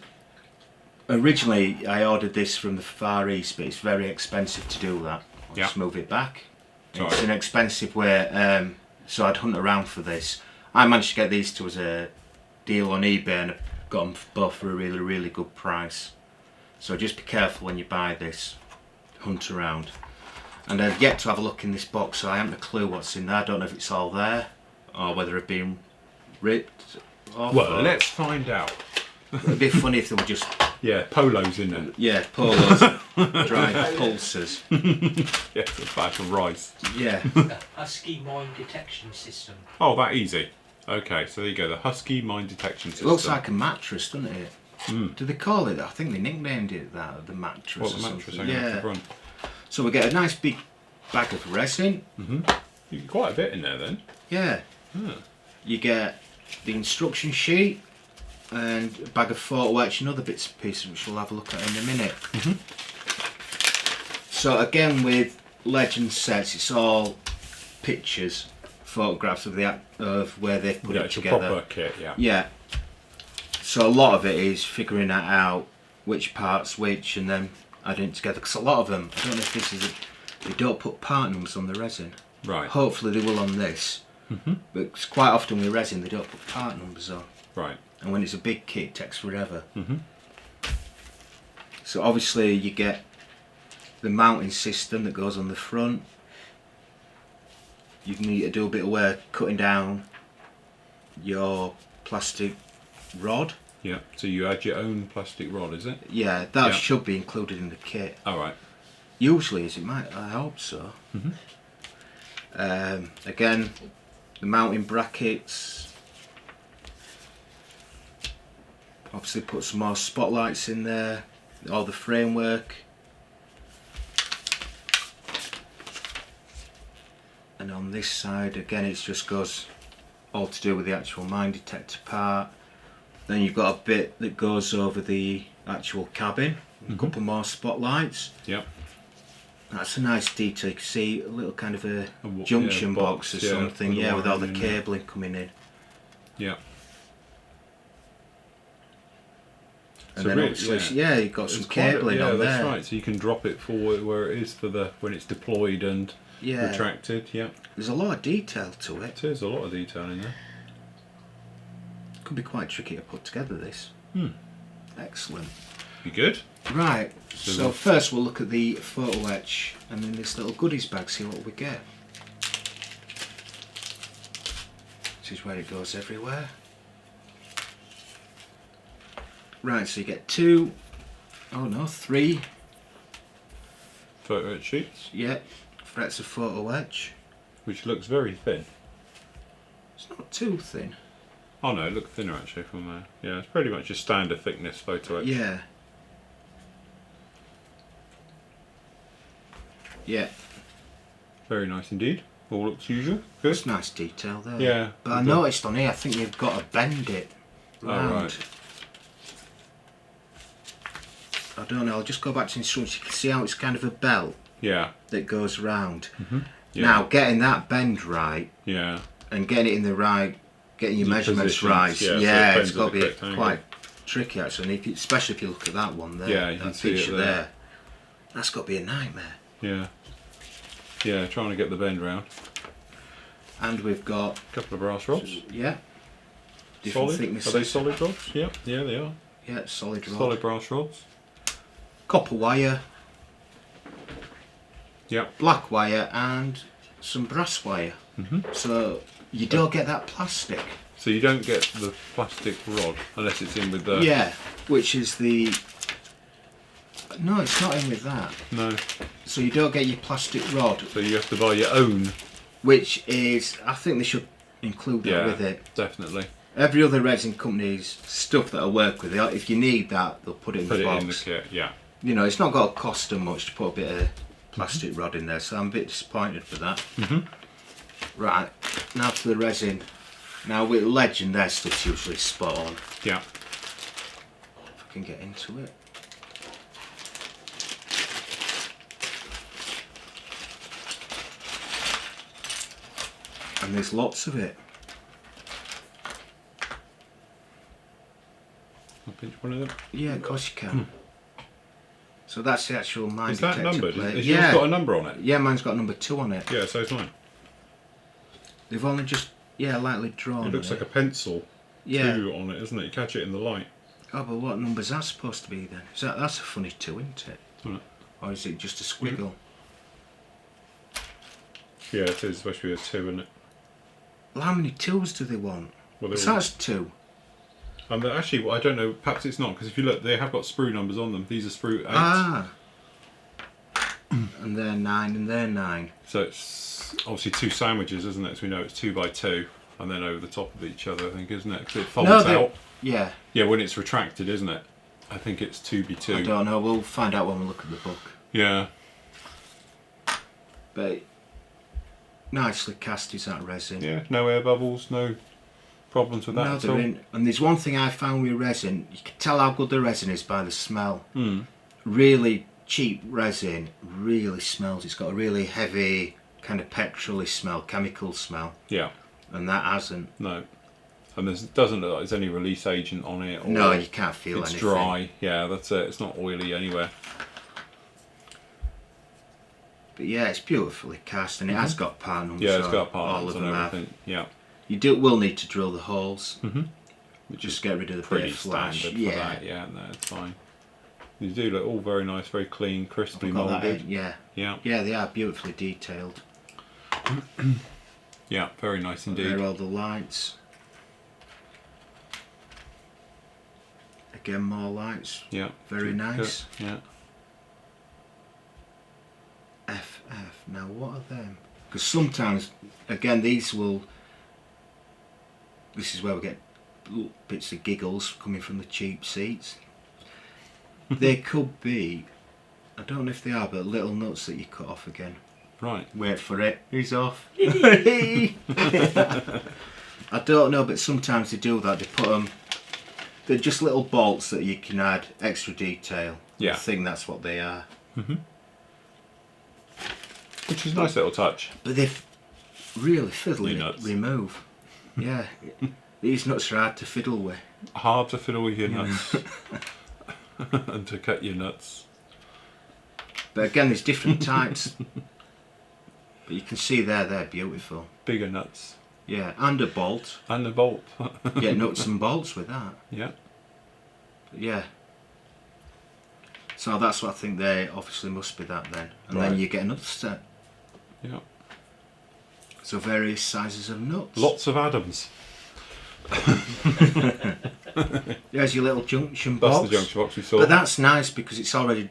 Speaker 2: originally I ordered this from the Far East, but it's very expensive to do that. I'll just move it back.
Speaker 1: Sorry.
Speaker 2: It's an expensive way, so I'd hunt around for this. I managed to get these two as a deal on eBay and I got them both for a really, really good price. So just be careful when you buy this. Hunt around. And I've yet to have a look in this box, so I haven't a clue what's in there. I don't know if it's all there or whether it's been ripped off.
Speaker 1: Well, let's find out.
Speaker 2: It'd be funny if they were just
Speaker 1: polos in there.
Speaker 2: yeah, polos, dried pulses.
Speaker 1: Yes, a bag of rice.
Speaker 2: Yeah.
Speaker 3: A HUSKY mine detection system.
Speaker 1: Oh, that easy. Okay, so there you go. The HUSKY mine detection
Speaker 2: It
Speaker 1: system.
Speaker 2: looks like a mattress, doesn't it? Do they call it that? I think they nicknamed it that, the mattress.
Speaker 1: What,
Speaker 2: or
Speaker 1: the mattress
Speaker 2: something.
Speaker 1: hanging off the front?
Speaker 2: So we get a nice big bag of resin.
Speaker 1: You get quite a bit in there then.
Speaker 2: Yeah. You get the instruction sheet and a bag of photo etch and other bits and pieces, which we'll have a look at in a minute. So again, with Legend sets, it's all pictures, photographs of where they've put
Speaker 1: Yeah,
Speaker 2: it
Speaker 1: it's a
Speaker 2: together.
Speaker 1: proper kit, yeah.
Speaker 2: Yeah. So a lot of it is figuring that out, which parts which, and then adding it together. Because a lot of them, I don't know if this is they don't put part numbers on the resin.
Speaker 1: Right.
Speaker 2: Hopefully they will on this. But quite often with resin they don't put part numbers on.
Speaker 1: Right.
Speaker 2: And when it's a big kit, it takes forever. So obviously you get the mounting system that goes on the front. You need to do a bit of work cutting down your plastic rod.
Speaker 1: Yeah. So you add your own plastic rod, is it?
Speaker 2: Yeah, that
Speaker 1: Yeah.
Speaker 2: should be included in the kit.
Speaker 1: All right.
Speaker 2: Usually is, it might, I hope so. Again, the mounting brackets. Obviously put some more spotlights in there, all the framework. And on this side, again, it just goes all to do with the actual mine detector part. Then you've got a bit that goes over the actual cabin, a couple more spotlights.
Speaker 1: Yep.
Speaker 2: That's a nice detail. You can see a little kind of a
Speaker 1: yeah,
Speaker 2: junction
Speaker 1: box,
Speaker 2: box or
Speaker 1: yeah,
Speaker 2: something,
Speaker 1: with the
Speaker 2: with all the
Speaker 1: wiring in there.
Speaker 2: cabling coming in.
Speaker 1: Yeah.
Speaker 2: And
Speaker 1: So
Speaker 2: then
Speaker 1: really,
Speaker 2: obviously,
Speaker 1: yeah.
Speaker 2: you've got some
Speaker 1: It's quite a-
Speaker 2: cabling
Speaker 1: yeah,
Speaker 2: on
Speaker 1: that's
Speaker 2: there.
Speaker 1: right. So you can drop it for where it is for the when it's deployed and
Speaker 2: Yeah,
Speaker 1: retracted. Yeah.
Speaker 2: there's a lot of detail to it.
Speaker 1: It is a lot of detail in there.
Speaker 2: Could be quite tricky to put together this. Excellent.
Speaker 1: You good?
Speaker 2: Right,
Speaker 1: So
Speaker 2: so first we'll look at the photo etch and then this little goodies bag, see what we get. This is where it goes everywhere. Right, so you get three,
Speaker 1: Photo etch sheets,
Speaker 2: frets of photo etch.
Speaker 1: which looks very thin.
Speaker 2: It's not too thin.
Speaker 1: Oh no, it looks thinner actually from there. Yeah, it's pretty much a standard thickness photo etch.
Speaker 2: Yeah. Yeah,
Speaker 1: Very nice indeed. All looks usual. Good.
Speaker 2: it's nice detail there.
Speaker 1: Yeah.
Speaker 2: But I
Speaker 1: good.
Speaker 2: noticed on here, I think you've got to bend it round.
Speaker 1: right.
Speaker 2: I don't know, I'll just go back to instructions. You can see how it's kind of a belt
Speaker 1: Yeah.
Speaker 2: that goes round.
Speaker 1: Yeah.
Speaker 2: Now, getting that bend right
Speaker 1: Yeah.
Speaker 2: and getting it in the right, getting your
Speaker 1: Your
Speaker 2: measurements
Speaker 1: positions,
Speaker 2: right,
Speaker 1: yeah, so it
Speaker 2: it's
Speaker 1: bends
Speaker 2: got to
Speaker 1: at the
Speaker 2: be
Speaker 1: correct angle.
Speaker 2: quite tricky actually. And especially if you look at that one there,
Speaker 1: Yeah, you
Speaker 2: that
Speaker 1: can see it
Speaker 2: picture
Speaker 1: there.
Speaker 2: there. That's got to be a nightmare.
Speaker 1: Yeah. Yeah, trying to get the bend round.
Speaker 2: And we've got,
Speaker 1: A couple of brass rods.
Speaker 2: yeah, different
Speaker 1: Solid.
Speaker 2: thicknesses.
Speaker 1: Are they solid rods? Yeah. Yeah, they are.
Speaker 2: Yeah, solid rod.
Speaker 1: Solid brass rods.
Speaker 2: Copper wire,
Speaker 1: Yep.
Speaker 2: black wire, and some brass wire. So you don't get that plastic.
Speaker 1: So you don't get the plastic rod unless it's in with the.
Speaker 2: Yeah, which is the. No, it's not in with that.
Speaker 1: No.
Speaker 2: So you don't get your plastic rod,
Speaker 1: So you have to buy your own.
Speaker 2: which is, I think they should include that
Speaker 1: Yeah.
Speaker 2: with it.
Speaker 1: Definitely.
Speaker 2: Every other resin company's stuff that I work with, if you need that, they'll put it in
Speaker 1: Put
Speaker 2: the
Speaker 1: it
Speaker 2: box.
Speaker 1: in the kit. Yeah.
Speaker 2: You know, it's not got to cost them much to put a bit of plastic rod in there, so I'm a bit disappointed for that. Right, now for the resin. Now with Legend, their stuff's usually spot on.
Speaker 1: Yeah.
Speaker 2: If I can get into it. And there's lots of it.
Speaker 1: I'll pinch one of them.
Speaker 2: Yeah, of course you can. So that's the actual mine
Speaker 1: Is that
Speaker 2: detector
Speaker 1: numbered?
Speaker 2: plate.
Speaker 1: Has yours got a number on it?
Speaker 2: Yeah, mine's got number 2 on it.
Speaker 1: Yeah, so's mine.
Speaker 2: They've only just, lightly drawn
Speaker 1: It looks
Speaker 2: on
Speaker 1: like a pencil
Speaker 2: Yeah.
Speaker 1: 2 on it, isn't it? You catch it in the light.
Speaker 2: Oh, but what number's that supposed to be then? That's a funny 2, isn't it?
Speaker 1: Isn't it?
Speaker 2: Or is it just a squiggle?
Speaker 1: Yeah, it is supposed to be a 2, isn't it?
Speaker 2: Well, how many 2s do they want?
Speaker 1: Well,
Speaker 2: So that's 2.
Speaker 1: actually, well, I don't know. Perhaps it's not, because if you look, they have got sprue numbers on them. These are sprue 8s.
Speaker 2: Ah. And they're 9 and they're 9.
Speaker 1: So it's obviously 2 sandwiches, isn't it? So we know it's 2 by 2, and then over the top of each other, I think, isn't it? 'Cause it folds out.
Speaker 2: Yeah.
Speaker 1: Yeah, when it's retracted, isn't it? I think it's 2 by 2.
Speaker 2: I don't know. We'll find out when we look at the book.
Speaker 1: Yeah.
Speaker 2: But nicely cast is that resin.
Speaker 1: Yeah, no air bubbles, no problems with that
Speaker 2: No,
Speaker 1: at
Speaker 2: they're
Speaker 1: all.
Speaker 2: in. And there's one thing I found with resin. You can tell how good the resin is by the smell.
Speaker 1: Mm.
Speaker 2: Really cheap resin really smells. It's got a really heavy kind of petrol-y smell, chemical smell.
Speaker 1: Yeah,
Speaker 2: And that hasn't.
Speaker 1: no. And it doesn't look like there's any release agent on it. Or
Speaker 2: No, you can't feel
Speaker 1: it's
Speaker 2: anything.
Speaker 1: dry. Yeah, that's it. It's not oily anywhere.
Speaker 2: But yeah, it's beautifully cast and it has got part numbers.
Speaker 1: Yeah, it's
Speaker 2: on
Speaker 1: got part
Speaker 2: all
Speaker 1: numbers
Speaker 2: of
Speaker 1: and
Speaker 2: them
Speaker 1: everything. Yeah.
Speaker 2: You will need to drill the holes.
Speaker 1: Which
Speaker 2: Just get rid of the bit
Speaker 1: pretty
Speaker 2: of flash.
Speaker 1: standard for that. Yeah, no, it's fine. They do look all very nice, very clean, crisply
Speaker 2: Got that
Speaker 1: moulded.
Speaker 2: in, yeah.
Speaker 1: Yeah,
Speaker 2: Yeah, they are beautifully detailed.
Speaker 1: yeah, very nice indeed.
Speaker 2: There are all the lights. Again, more lights.
Speaker 1: Yeah,
Speaker 2: Very nice.
Speaker 1: Yeah,
Speaker 2: FF. Now, what are them? Because sometimes, again, these will. This is where we get little bits of giggles coming from the cheap seats. They could be. I don't know if they are, but little nuts that you cut off again.
Speaker 1: right.
Speaker 2: Wait for it. He's off. I don't know, but sometimes they do that. They put them. They're just little bolts that you can add extra detail.
Speaker 1: Yeah.
Speaker 2: I think that's what they are.
Speaker 1: Which is a nice little touch.
Speaker 2: But they've really fiddly
Speaker 1: Your nuts.
Speaker 2: remove. Yeah. These nuts are hard to fiddle with.
Speaker 1: Hard to fiddle with your nuts. And to cut your nuts.
Speaker 2: But again, there's different types. But you can see there, they're beautiful.
Speaker 1: Bigger nuts.
Speaker 2: Yeah, and a bolt.
Speaker 1: And the bolt.
Speaker 2: You get nuts and bolts with that.
Speaker 1: Yeah.
Speaker 2: But yeah. So that's what I think they obviously must be that then. And
Speaker 1: Right.
Speaker 2: then you get another set.
Speaker 1: Yeah.
Speaker 2: So various sizes of nuts.
Speaker 1: Lots of Adams.
Speaker 2: There's your little junction
Speaker 1: That's
Speaker 2: box.
Speaker 1: the junction box we saw.
Speaker 2: But that's nice because it's already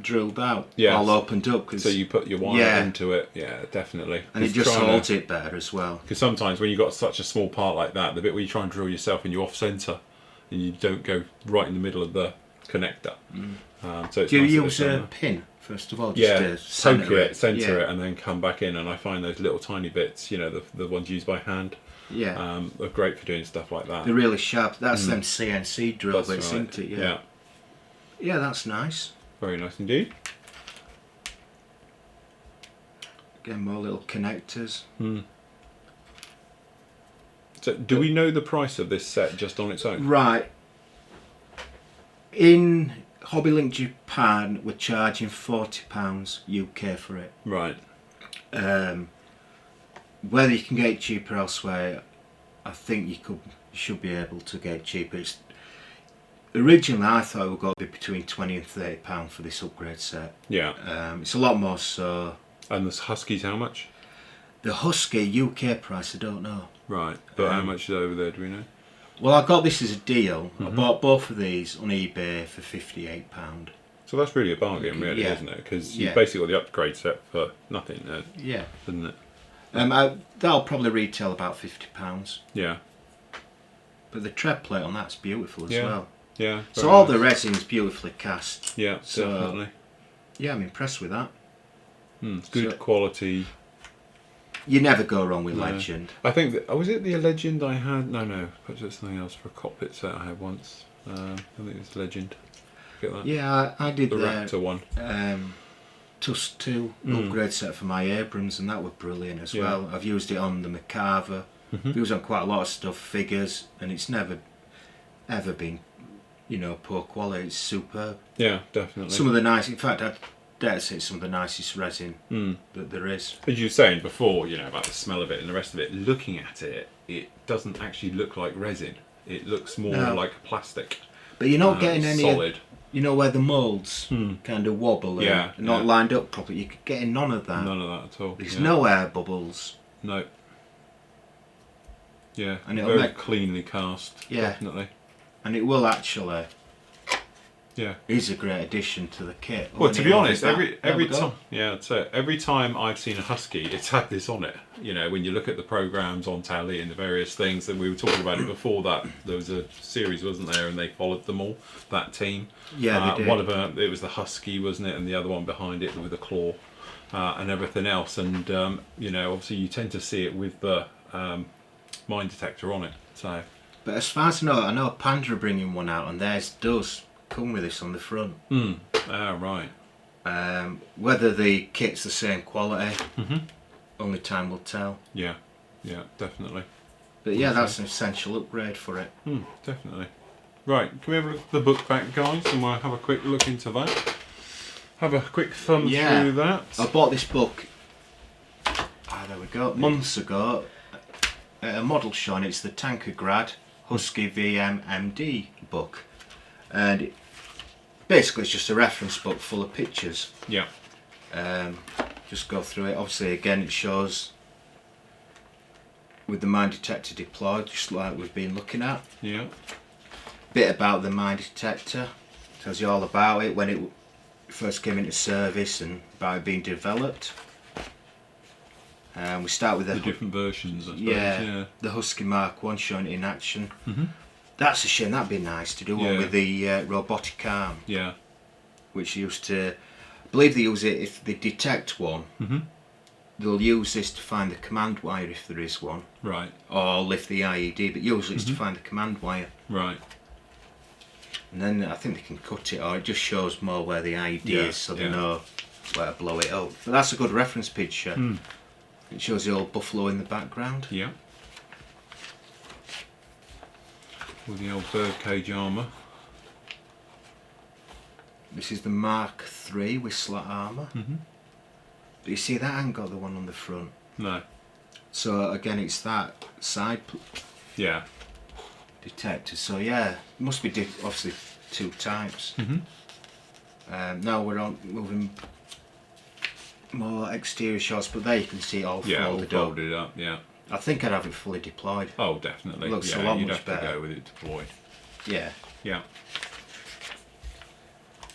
Speaker 2: drilled out.
Speaker 1: Yes.
Speaker 2: All opened up. Cause
Speaker 1: So you put your wire
Speaker 2: Yeah.
Speaker 1: into it. Yeah, definitely.
Speaker 2: and it just holds it better as well.
Speaker 1: Because sometimes when you've got such a small part like that, the bit where you try and drill yourself and you're off centre and you don't go right in the middle of the connector. So it's
Speaker 2: Do you
Speaker 1: nice that
Speaker 2: use
Speaker 1: they've done
Speaker 2: a
Speaker 1: that.
Speaker 2: pin first of all? Just
Speaker 1: Yeah,
Speaker 2: to
Speaker 1: centre
Speaker 2: Yeah.
Speaker 1: it, and then come back in. And I find those little tiny bits, you know, the ones used by hand,
Speaker 2: Yeah.
Speaker 1: are great for doing stuff like that.
Speaker 2: They're really sharp. That's them CNC drill
Speaker 1: That's
Speaker 2: bits,
Speaker 1: right.
Speaker 2: isn't it?
Speaker 1: Yeah,
Speaker 2: Yeah, that's nice.
Speaker 1: very nice indeed.
Speaker 2: Again, more little connectors.
Speaker 1: So, do we know the price of this set just on its own?
Speaker 2: Right. In Hobbylink Japan, we're charging £40 UK for it.
Speaker 1: Right.
Speaker 2: Whether you can get it cheaper elsewhere, I think you should be able to get it cheaper. Originally, I thought it would go be between £20 and £30 for this upgrade set.
Speaker 1: Yeah.
Speaker 2: It's a lot more so.
Speaker 1: And the Huskies, how much?
Speaker 2: The Husky UK price, I don't know.
Speaker 1: Right. But how much is over there? Do we know?
Speaker 2: Well, I got this as a deal. I bought both of these on eBay for £58.
Speaker 1: So that's really a bargain, really,
Speaker 2: Yeah.
Speaker 1: isn't it? Because
Speaker 2: Yeah.
Speaker 1: you basically got the upgrade set for nothing,
Speaker 2: Yeah.
Speaker 1: isn't it?
Speaker 2: That'll probably retail about £50.
Speaker 1: Yeah.
Speaker 2: But the tread plate on that's beautiful as
Speaker 1: Yeah.
Speaker 2: well.
Speaker 1: Yeah.
Speaker 2: So
Speaker 1: very
Speaker 2: all
Speaker 1: nice.
Speaker 2: the resin's beautifully cast.
Speaker 1: Yeah,
Speaker 2: so-
Speaker 1: definitely.
Speaker 2: Yeah, I'm impressed with that.
Speaker 1: It's good
Speaker 2: so-
Speaker 1: quality.
Speaker 2: You never go wrong with
Speaker 1: No.
Speaker 2: Legend.
Speaker 1: I think that, was it the Legend I had? No, perhaps it's something else for a cockpit set I had once. I think it was Legend. Get that?
Speaker 2: Yeah, I did
Speaker 1: The
Speaker 2: that.
Speaker 1: Raptor one.
Speaker 2: TUS 2 upgrade set for my Abrams, and that was brilliant as well. I've used it on the McCarver. I've used it on quite a lot of stuff, figures, and it's never ever been, poor quality. It's superb.
Speaker 1: Yeah, definitely.
Speaker 2: Some of the nice, in fact, I'd dare say it's some of the nicest resin that there is.
Speaker 1: As you were saying before, about the smell of it and the rest of it, looking at it, it doesn't actually look like resin. It looks more like plastic.
Speaker 2: But you're not getting any
Speaker 1: solid.
Speaker 2: Where the moulds kind of wobble and not lined up properly. You're getting none of that.
Speaker 1: None of that at all.
Speaker 2: There's no air bubbles.
Speaker 1: No. Yeah,
Speaker 2: and it'll
Speaker 1: very
Speaker 2: make
Speaker 1: cleanly cast.
Speaker 2: Yeah,
Speaker 1: definitely.
Speaker 2: And it will actually.
Speaker 1: Yeah,
Speaker 2: is a great addition to the kit.
Speaker 1: Well, to be honest, every time, that's it. Every time I've seen a Husky, it's had this on it. When you look at the programs on telly and the various things that we were talking about it before that, there was a series, wasn't there? And they followed them all. That team.
Speaker 2: Yeah, they did.
Speaker 1: One of them, it was the Husky, wasn't it? And the other one behind it with the claw and everything else. And obviously you tend to see it with the mine detector on it. So.
Speaker 2: But as far as I know Panda are bringing one out, and theirs does come with this on the front.
Speaker 1: Right.
Speaker 2: Whether the kit's the same quality, only time will tell.
Speaker 1: Yeah, definitely.
Speaker 2: But yeah, that's an essential upgrade for it.
Speaker 1: Definitely. Right, can we have a look at the book back, guys, and we'll have a quick look into that. Have a quick thumb through that.
Speaker 2: I bought this book, there we go, months ago, at a model show, and it's the Tanker Grad Husky VMMD book. And basically it's just a reference book full of pictures.
Speaker 1: Yeah.
Speaker 2: Just go through it. Obviously again it shows with the mine detector deployed, just like we've been looking at.
Speaker 1: Yeah.
Speaker 2: Bit about the mine detector. Tells you all about it, when it first came into service and about it being developed. We start with the
Speaker 1: different versions, I suppose.
Speaker 2: The Husky Mark 1 showing it in action. That's a shame. That'd be nice to do one with the robotic arm.
Speaker 1: Yeah.
Speaker 2: Which used to, I believe they use it if they detect one. They'll use this to find the command wire if there is one.
Speaker 1: Right.
Speaker 2: Or lift the IED, but usually it's to find the command wire.
Speaker 1: Right.
Speaker 2: And then I think they can cut it, or it just shows more where the IED is, so they know where to blow it up. But that's a good reference picture. It shows the old buffalo in the background.
Speaker 1: Yeah. With the old birdcage armour.
Speaker 2: This is the Mark 3 with slat armour. But you see, that ain't got the one on the front.
Speaker 1: No.
Speaker 2: So again, it's that side detector. So yeah, it must be obviously two types. Now we're on moving more exterior shots, but there you can see it all folded
Speaker 1: up. Yeah.
Speaker 2: I think I'd have it fully deployed.
Speaker 1: Oh, definitely.
Speaker 2: It looks a lot
Speaker 1: you'd
Speaker 2: much
Speaker 1: have
Speaker 2: better.
Speaker 1: to go with it deployed.
Speaker 2: Yeah.
Speaker 1: Yeah.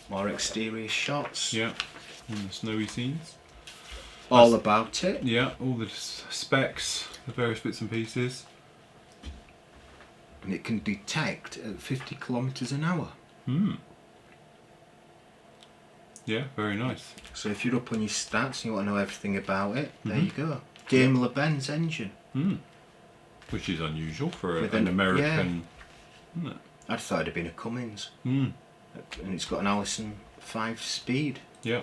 Speaker 2: More exterior shots.
Speaker 1: Yeah. And the snowy scenes.
Speaker 2: All about it.
Speaker 1: Yeah, all the specs, the various bits and pieces.
Speaker 2: And it can detect at 50 kilometres an hour.
Speaker 1: Yeah, very nice.
Speaker 2: So if you're up on your stats and you want to know everything about it, there you go. Daimler-Benz engine.
Speaker 1: Which is unusual for an American. Isn't it?
Speaker 2: I thought it'd have been a Cummins.
Speaker 1: Mm.
Speaker 2: And it's got an Allison 5-speed.
Speaker 1: Yeah.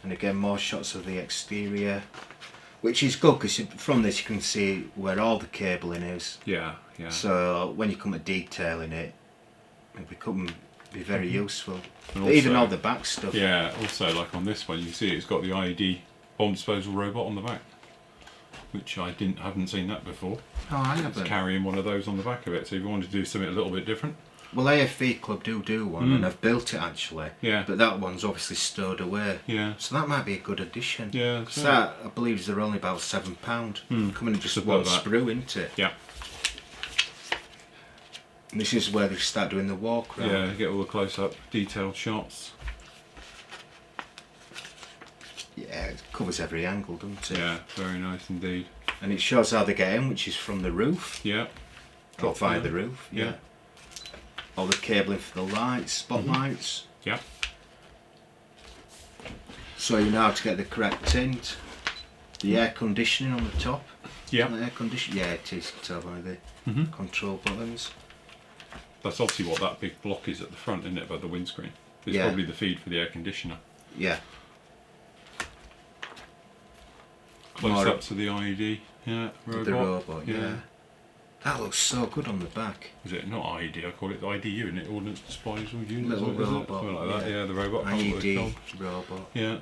Speaker 2: And again, more shots of the exterior, which is good because from this you can see where all the cabling is.
Speaker 1: Yeah, yeah.
Speaker 2: So when you come to detailing it, it be very useful.
Speaker 1: And also,
Speaker 2: even all the back stuff.
Speaker 1: Yeah, also like on this one, you can see it's got the IED bomb disposal robot on the back, which I haven't seen that before.
Speaker 2: Oh, I
Speaker 1: It's
Speaker 2: haven't.
Speaker 1: carrying one of those on the back of it. So if you wanted to do something a little bit different.
Speaker 2: Well, AFV Club do one, and I've built it actually.
Speaker 1: Yeah.
Speaker 2: But that one's obviously stowed away.
Speaker 1: Yeah.
Speaker 2: So that might be a good addition.
Speaker 1: Yeah.
Speaker 2: So that, I believe, they're only about £7. Coming in just one sprue, isn't it?
Speaker 1: Yeah.
Speaker 2: And this is where they start doing the walk round.
Speaker 1: Yeah, get all the close-up, detailed shots.
Speaker 2: Yeah, it covers every angle, doesn't it?
Speaker 1: Yeah, very nice indeed.
Speaker 2: And it shows how they get in, which is from the roof.
Speaker 1: Yeah.
Speaker 2: Drop via the roof.
Speaker 1: Yeah.
Speaker 2: All the cabling for the lights, spotlights.
Speaker 1: Yeah.
Speaker 2: So you know how to get the correct tint. The air conditioning on the top.
Speaker 1: Yeah.
Speaker 2: The air conditioning. Yeah, it is. You can tell by the control buttons.
Speaker 1: That's obviously what that big block is at the front, isn't it, above the windscreen? It's
Speaker 2: Yeah.
Speaker 1: probably the feed for the air conditioner.
Speaker 2: Yeah.
Speaker 1: Close
Speaker 2: More-
Speaker 1: up to the IED, yeah, robot.
Speaker 2: The robot, yeah. That looks so good on the back.
Speaker 1: Is it not IED? I call it the IDU, isn't it? Ordnance Disposal Unit.
Speaker 2: Little
Speaker 1: is it?
Speaker 2: robot,
Speaker 1: Something like that. Yeah, the robot. That's what it's
Speaker 2: IED
Speaker 1: called.
Speaker 2: robot.
Speaker 1: Yeah.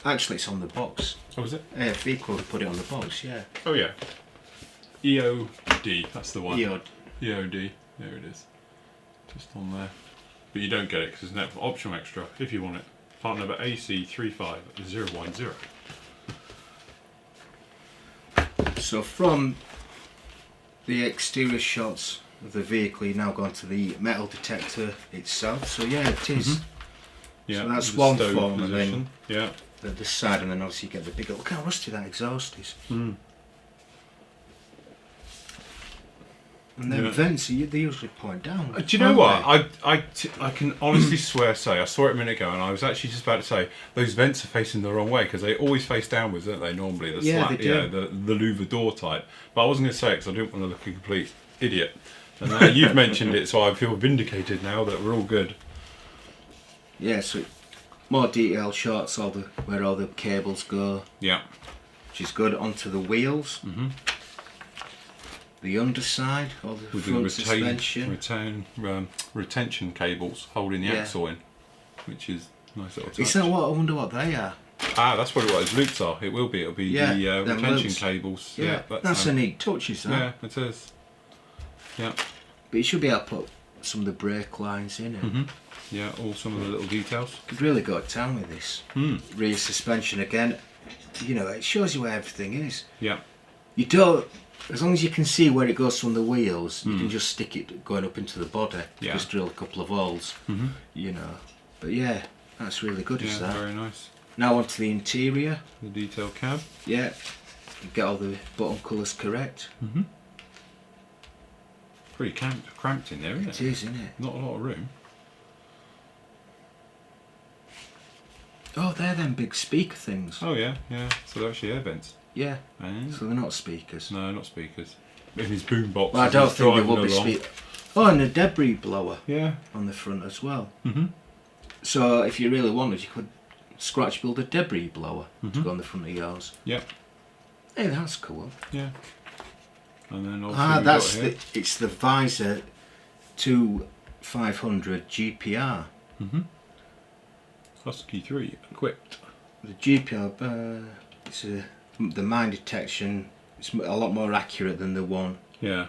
Speaker 2: Actually, it's on the box.
Speaker 1: Oh, is it?
Speaker 2: AFV could have put it on the box, yeah.
Speaker 1: Oh, yeah. EOD. That's the one.
Speaker 2: EOD.
Speaker 1: EOD. There it is. Just on there. But you don't get it because there's an optional extra if you want it. Part number AC35010.
Speaker 2: So from the exterior shots of the vehicle, you're now going to the metal detector itself. So yeah, it is.
Speaker 1: Yeah.
Speaker 2: So that's
Speaker 1: the
Speaker 2: one
Speaker 1: stove
Speaker 2: form, and then
Speaker 1: position. Yeah.
Speaker 2: the side, and then obviously you get the bigger. Look how rusty that exhaust is.
Speaker 1: Mm.
Speaker 2: And then
Speaker 1: Yeah.
Speaker 2: vents, they usually point down.
Speaker 1: Do you know what? I can honestly swear I saw it a minute ago and I was actually just about to say those vents are facing the wrong way because they always face downwards, don't they, normally? The
Speaker 2: Yeah, they do.
Speaker 1: Yeah, the louver door type. But I wasn't going to say it because I didn't want to look a complete idiot. And now you've mentioned it, so I feel vindicated now that we're all good.
Speaker 2: Yeah, so more detailed shots of where all the cables go,
Speaker 1: Yeah.
Speaker 2: which is good. Onto the wheels.
Speaker 1: Mm-hmm.
Speaker 2: The underside, all the
Speaker 1: With
Speaker 2: front
Speaker 1: the
Speaker 2: suspension.
Speaker 1: retention cables holding the
Speaker 2: Yeah.
Speaker 1: axle in, which is a nice little touch.
Speaker 2: Is that what? I wonder what they are.
Speaker 1: Ah, that's probably what those loops are. It will be. It'll be
Speaker 2: Yeah,
Speaker 1: the
Speaker 2: them
Speaker 1: retention
Speaker 2: loops.
Speaker 1: cables.
Speaker 2: Yeah, that's a neat touch, is that?
Speaker 1: Yeah, it is. Yeah.
Speaker 2: But you should be able to put some of the brake lines in it.
Speaker 1: Mm-hmm. Yeah, all some of the little details.
Speaker 2: Could really go to town with this. Rear suspension again. You know, it shows you where everything is.
Speaker 1: Yeah.
Speaker 2: You don't, as long as you can see where it goes from the wheels, you can just stick it going up into the body.
Speaker 1: Yeah.
Speaker 2: Just drill a couple of holes.
Speaker 1: Mm-hmm.
Speaker 2: You know. But yeah, that's really good, is
Speaker 1: Yeah,
Speaker 2: that?
Speaker 1: very nice.
Speaker 2: Now onto the interior.
Speaker 1: The detailed cab.
Speaker 2: Yeah. Get all the bottom colours correct.
Speaker 1: Mm-hmm. Pretty cramped in there, isn't
Speaker 2: It
Speaker 1: it?
Speaker 2: is, isn't it?
Speaker 1: Not a lot of room.
Speaker 2: Oh, they're them big speaker things.
Speaker 1: Oh yeah, yeah. So they're actually air vents.
Speaker 2: Yeah.
Speaker 1: And
Speaker 2: So they're not speakers.
Speaker 1: no, not speakers. In his boom box.
Speaker 2: Well, I
Speaker 1: as
Speaker 2: don't
Speaker 1: he's
Speaker 2: think they
Speaker 1: driving
Speaker 2: will be
Speaker 1: along.
Speaker 2: speakers. Oh, and a debris blower
Speaker 1: Yeah.
Speaker 2: on the front as well.
Speaker 1: Mm-hmm.
Speaker 2: So if you really wanted, you could scratch build a debris blower to
Speaker 1: Mhm.
Speaker 2: go on the front of yours.
Speaker 1: Yep.
Speaker 2: Hey, that's cool.
Speaker 1: Yeah. And then obviously
Speaker 2: Ah,
Speaker 1: we've
Speaker 2: that's
Speaker 1: got here.
Speaker 2: it's the visor 2500 GPR.
Speaker 1: Mm-hmm. Husky 3 equipped.
Speaker 2: The GPR, it's the mine detection. It's a lot more accurate than the one
Speaker 1: Yeah.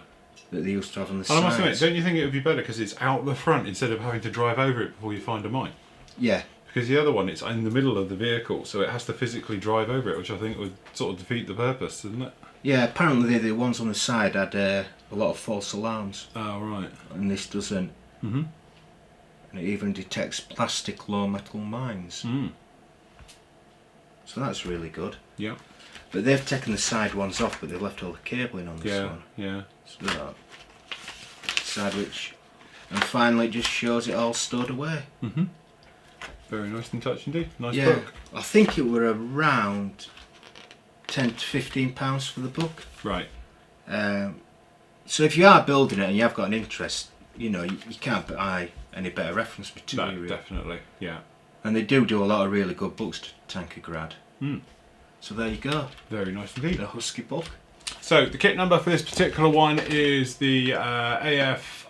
Speaker 2: that they used to have on the
Speaker 1: And I must admit,
Speaker 2: sides.
Speaker 1: don't you think it would be better because it's out the front instead of having to drive over it before you find a mine?
Speaker 2: Yeah,
Speaker 1: Because the other one, it's in the middle of the vehicle, so it has to physically drive over it, which I think would sort of defeat the purpose, doesn't it?
Speaker 2: yeah. Apparently the ones on the side had a lot of false alarms,
Speaker 1: Oh, right.
Speaker 2: and this doesn't.
Speaker 1: Mm-hmm.
Speaker 2: And it even detects plastic low metal mines.
Speaker 1: Mm.
Speaker 2: So that's really good.
Speaker 1: Yeah.
Speaker 2: But they've taken the side ones off, but they've left all the cabling on this
Speaker 1: Yeah,
Speaker 2: one.
Speaker 1: yeah.
Speaker 2: So that side which, and finally it just shows it all stored away.
Speaker 1: Mm-hmm. Very nice and touch indeed. Nice
Speaker 2: Yeah,
Speaker 1: book.
Speaker 2: I think it were around £10 to £15 for the book.
Speaker 1: Right.
Speaker 2: So if you are building it and you have got an interest, you know, you can't buy any better reference material.
Speaker 1: No, definitely. Yeah.
Speaker 2: And they do a lot of really good books to tanker grad.
Speaker 1: Mm.
Speaker 2: So there you go,
Speaker 1: Very nice indeed.
Speaker 2: the Husky book.
Speaker 1: So the kit number for this particular one is the AF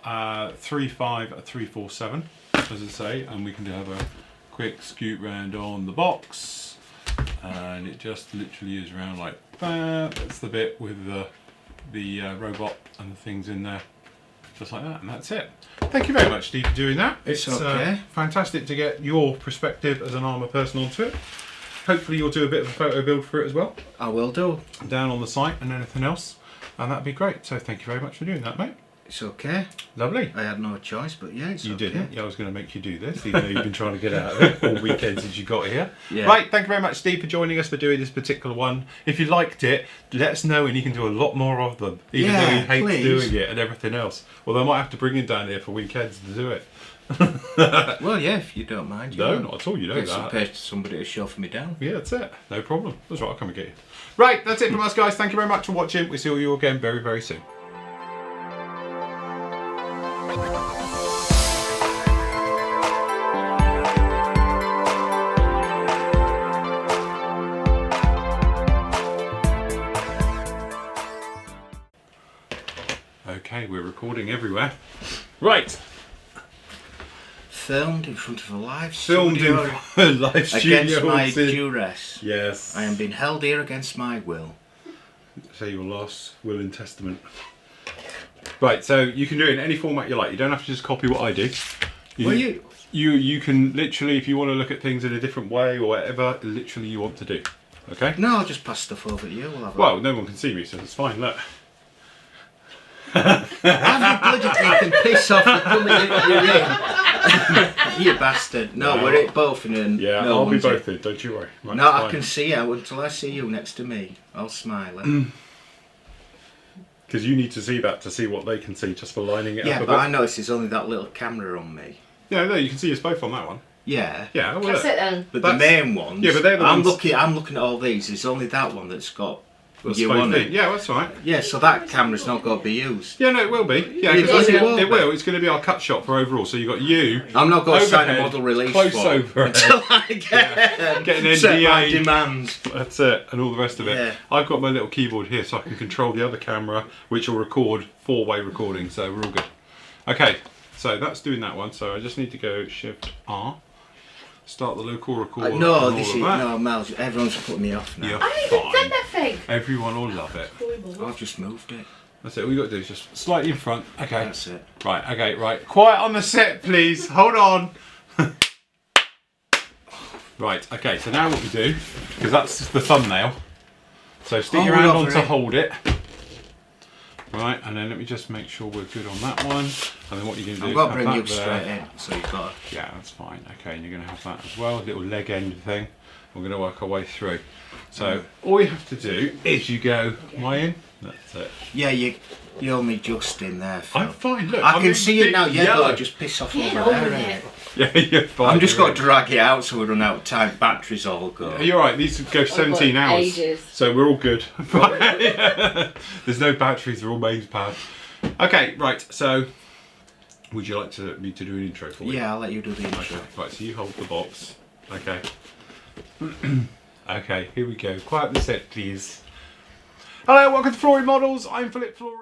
Speaker 1: 35347, as I say, and we can have a quick scoot round on the box, and it just literally is around like that. That's the bit with the robot and the things in there, just like that, and that's it. Thank you very much, Steve, for doing that.
Speaker 2: It's okay.
Speaker 1: Fantastic to get your perspective as an armour person onto it. Hopefully you'll do a bit of a photo build for it as well,
Speaker 2: I will do.
Speaker 1: down on the site and anything else, and that'd be great. So thank you very much for doing that, mate.
Speaker 2: It's okay.
Speaker 1: Lovely.
Speaker 2: I had no choice, but yeah, it's
Speaker 1: You
Speaker 2: okay.
Speaker 1: didn't. Yeah, I was going to make you do this, even though you've been trying to get out of it all weekend since you got here.
Speaker 2: Yeah.
Speaker 1: Right, thank you very much, Steve, for joining us for doing this particular one. If you liked it, let us know, and you can do a lot more of them, even though he
Speaker 2: Yeah,
Speaker 1: hates
Speaker 2: please.
Speaker 1: doing it and everything else. Although I might have to bring him down here for weekends to do it.
Speaker 2: Well, yeah, if you don't mind.
Speaker 1: No,
Speaker 2: you know.
Speaker 1: not at all. You know
Speaker 2: Get some
Speaker 1: that.
Speaker 2: pay to somebody to chauffeur me down.
Speaker 1: Yeah, that's it. No problem. That's right. I'll come and get you. Right, that's it from us, guys. Thank you very much for watching. We'll see you again very, very soon. Okay, we're recording everywhere. Right.
Speaker 2: Filmed in front of a live
Speaker 1: Filmed
Speaker 2: studio.
Speaker 1: in a live studio.
Speaker 2: Against my
Speaker 1: audience.
Speaker 2: duress.
Speaker 1: Yes.
Speaker 2: I am being held here against my will.
Speaker 1: Say your last will and testament. Right, so you can do it in any format you like. You don't have to just copy what I do. You can literally, if you want to look at things in a different way or whatever, literally you want to do. Okay?
Speaker 2: No, I'll just pass stuff over to you. We'll have
Speaker 1: Well, no one can see me, so it's fine. Look.
Speaker 2: have you bloody taken piss off for coming into your ring? You bastard. No, we're it both in and
Speaker 1: Yeah,
Speaker 2: no
Speaker 1: I'll be
Speaker 2: one's
Speaker 1: both
Speaker 2: in.
Speaker 1: in, don't you worry. Right,
Speaker 2: No,
Speaker 1: it's
Speaker 2: I
Speaker 1: fine.
Speaker 2: can see you until I see you next to me. I'll smile.
Speaker 1: Because you need to see that to see what they can see just for lining it
Speaker 2: Yeah,
Speaker 1: up a
Speaker 2: but
Speaker 1: bit.
Speaker 2: I noticed there's only that little camera on me.
Speaker 1: Yeah, no, you can see us both on that one.
Speaker 2: Yeah.
Speaker 1: Yeah, well,
Speaker 4: That's
Speaker 1: look.
Speaker 4: it then.
Speaker 2: But
Speaker 1: That's-
Speaker 2: the main ones.
Speaker 1: Yeah, but they're the
Speaker 2: I'm
Speaker 1: ones-
Speaker 2: I'm looking at all these. There's only that one that's got
Speaker 1: That's
Speaker 2: you
Speaker 1: both
Speaker 2: on
Speaker 1: me.
Speaker 2: it.
Speaker 1: Yeah, that's right.
Speaker 2: Yeah, so that camera's not got to be used.
Speaker 1: Yeah, no, it will be. Yeah,
Speaker 2: It
Speaker 1: because
Speaker 2: will be.
Speaker 1: it will. It's going to be our cut shot for overall. So you've got you.
Speaker 2: I'm not going to sign a
Speaker 1: overhead,
Speaker 2: model release
Speaker 1: close
Speaker 2: form
Speaker 1: overhead.
Speaker 2: until I
Speaker 1: Get an
Speaker 2: set my
Speaker 1: NDA.
Speaker 2: demands.
Speaker 1: That's it, and all the rest of it.
Speaker 2: Yeah.
Speaker 1: I've got my little keyboard here, so I can control the other camera, which will record 4-way recording. So we're all good. Okay, so that's doing that one. So I just need to go Shift R, start the local record.
Speaker 2: No,
Speaker 1: and all
Speaker 2: this
Speaker 1: of
Speaker 2: is
Speaker 1: that.
Speaker 2: no, Miles. Everyone's putting me off now.
Speaker 1: You're
Speaker 4: I haven't even
Speaker 1: fine.
Speaker 4: done nothing.
Speaker 1: Everyone will love it.
Speaker 2: I've just moved it.
Speaker 1: That's it. All you got to do is just slightly in front. Okay.
Speaker 2: That's it.
Speaker 1: Right. Okay. Right. Quiet on the set, please. Hold on. Right. Okay. So now what we do, because that's the thumbnail. So stick your
Speaker 2: Oh,
Speaker 1: hand
Speaker 2: we're
Speaker 1: on
Speaker 2: over
Speaker 1: to
Speaker 2: it.
Speaker 1: hold it. Right, and then let me just make sure we're good on that one. And then what you're going to do
Speaker 2: I've
Speaker 1: is
Speaker 2: got to
Speaker 1: have
Speaker 2: bring
Speaker 1: that
Speaker 2: you
Speaker 1: there.
Speaker 2: straight in, so you've got to.
Speaker 1: Yeah, that's fine. Okay, and you're going to have that as well, a little leg end thing. We're going to work our way through. So all you have to do is you go, am I in? That's it.
Speaker 2: Yeah, you're only just in there, Phil.
Speaker 1: I'm fine, look.
Speaker 2: I
Speaker 1: I'm
Speaker 2: can
Speaker 1: in
Speaker 2: see it
Speaker 1: big
Speaker 2: now, yeah,
Speaker 1: yellow.
Speaker 2: but I just piss off
Speaker 4: Get
Speaker 2: over
Speaker 4: on with
Speaker 2: there.
Speaker 4: it.
Speaker 1: Yeah, you're fine.
Speaker 2: I'm just
Speaker 1: you're
Speaker 2: got to drag it out so we run out of time. Batteries all go.
Speaker 1: in. You're right, these go 17
Speaker 4: got
Speaker 1: hours.
Speaker 4: ages.
Speaker 1: So we're all good. There's no batteries, they're all mains powered. Okay, right, so would you like me to do an intro for you?
Speaker 2: Yeah, I'll let you do the intro.
Speaker 1: Okay, right, so you hold the box. Okay. Okay, here we go. Quiet the set, please. Hello, welcome to Flooring Models. I'm Philip Flooring.